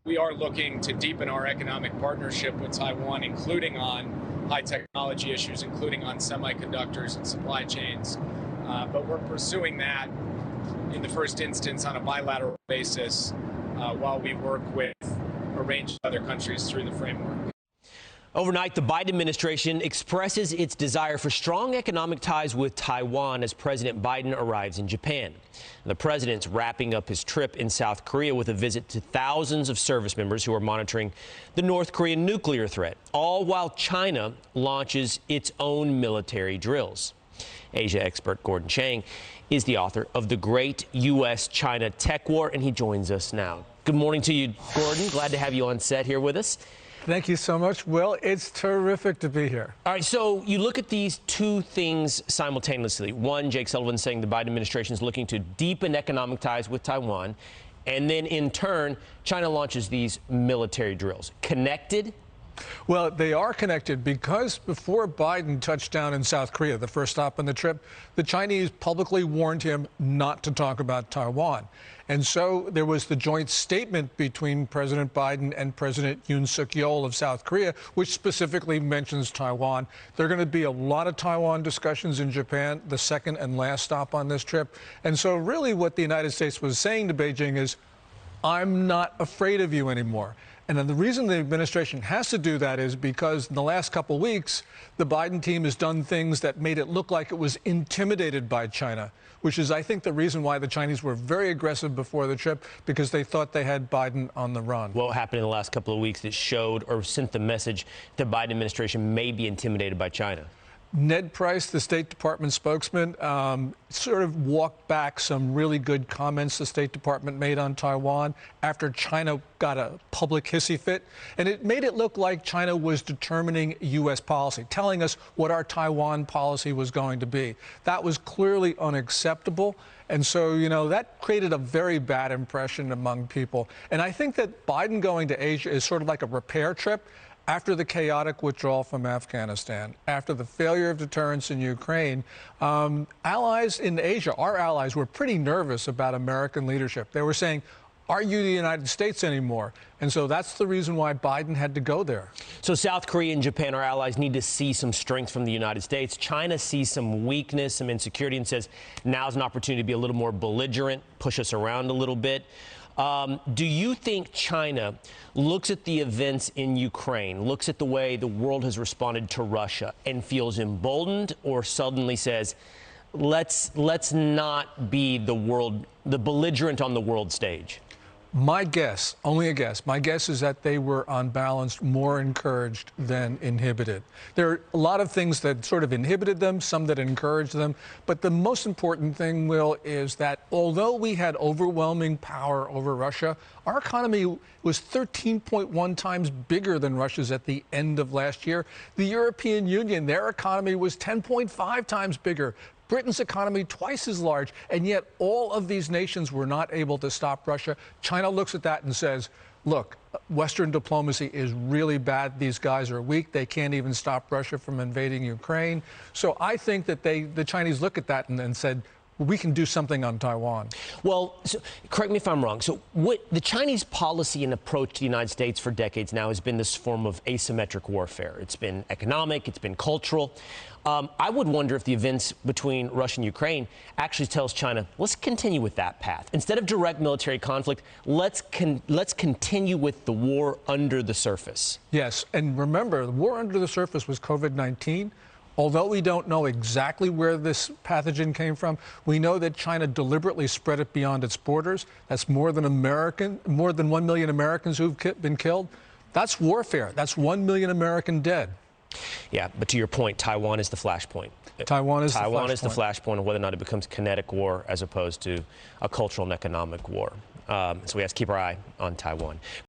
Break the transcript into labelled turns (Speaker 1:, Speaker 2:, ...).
Speaker 1: We are looking to deepen our economic partnership with Taiwan, including on high technology issues, including on semiconductors and supply chains. But we're pursuing that in the first instance on a bilateral basis while we work with a range of other countries through the framework.
Speaker 2: Overnight, the Biden administration expresses its desire for strong economic ties with Taiwan as President Biden arrives in Japan. The president's wrapping up his trip in South Korea with a visit to thousands of service members who are monitoring the North Korean nuclear threat, all while China launches its own military drills. Asia expert Gordon Chang is the author of The Great U.S.-China Tech War, and he joins us now. Good morning to you, Gordon. Glad to have you on set here with us.
Speaker 3: Thank you so much, Will. It's terrific to be here.
Speaker 2: All right, so you look at these two things simultaneously. One, Jake Sullivan saying the Biden administration is looking to deepen economic ties with Taiwan. And then in turn, China launches these military drills. Connected?
Speaker 3: Well, they are connected because before Biden touched down in South Korea, the first stop on the trip, the Chinese publicly warned him not to talk about Taiwan. And so there was the joint statement between President Biden and President Yoon Suk-yeol of South Korea, which specifically mentions Taiwan. There are going to be a lot of Taiwan discussions in Japan, the second and last stop on this trip. And so really what the United States was saying to Beijing is, I'm not afraid of you anymore. And then the reason the administration has to do that is because in the last couple of weeks, the Biden team has done things that made it look like it was intimidated by China, which is, I think, the reason why the Chinese were very aggressive before the trip, because they thought they had Biden on the run.
Speaker 2: What happened in the last couple of weeks that showed or sent the message the Biden administration may be intimidated by China?
Speaker 3: Ned Price, the State Department spokesman, sort of walked back some really good comments the State Department made on Taiwan after China got a public hissy fit. And it made it look like China was determining U.S. policy, telling us what our Taiwan policy was going to be. That was clearly unacceptable. And so, you know, that created a very bad impression among people. And I think that Biden going to Asia is sort of like a repair trip. After the chaotic withdrawal from Afghanistan, after the failure of deterrence in Ukraine, allies in Asia, our allies, were pretty nervous about American leadership. They were saying, are you the United States anymore? And so that's the reason why Biden had to go there.
Speaker 2: So South Korea and Japan, our allies, need to see some strength from the United States. China sees some weakness, some insecurity, and says now's an opportunity to be a little more belligerent, push us around a little bit. Do you think China looks at the events in Ukraine, looks at the way the world has responded to Russia, and feels emboldened, or suddenly says, let's not be the belligerent on the world stage?
Speaker 3: My guess, only a guess, my guess is that they were, on balance, more encouraged than inhibited. There are a lot of things that sort of inhibited them, some that encouraged them. But the most important thing, Will, is that although we had overwhelming power over Russia, our economy was 13.1 times bigger than Russia's at the end of last year. The European Union, their economy was 10.5 times bigger. Britain's economy twice as large, and yet all of these nations were not able to stop Russia. China looks at that and says, look, Western diplomacy is really bad. These guys are weak. They can't even stop Russia from invading Ukraine. So I think that the Chinese look at that and said, we can do something on Taiwan.
Speaker 2: Well, so, correct me if I'm wrong. So what the Chinese policy and approach to the United States for decades now has been this form of asymmetric warfare. It's been economic, it's been cultural. I would wonder if the events between Russia and Ukraine actually tells China, let's continue with that path. Instead of direct military conflict, let's continue with the war under the surface.
Speaker 3: Yes, and remember, the war under the surface was COVID-19. Although we don't know exactly where this pathogen came from, we know that China deliberately spread it beyond its borders. That's more than 1 million Americans who've been killed. That's warfare. That's 1 million American dead.
Speaker 2: Yeah, but to your point, Taiwan is the flashpoint.
Speaker 3: Taiwan is the
Speaker 2: flashpoint of whether or not it becomes kinetic war as opposed to a cultural and economic war. So we have to keep our eye on Taiwan.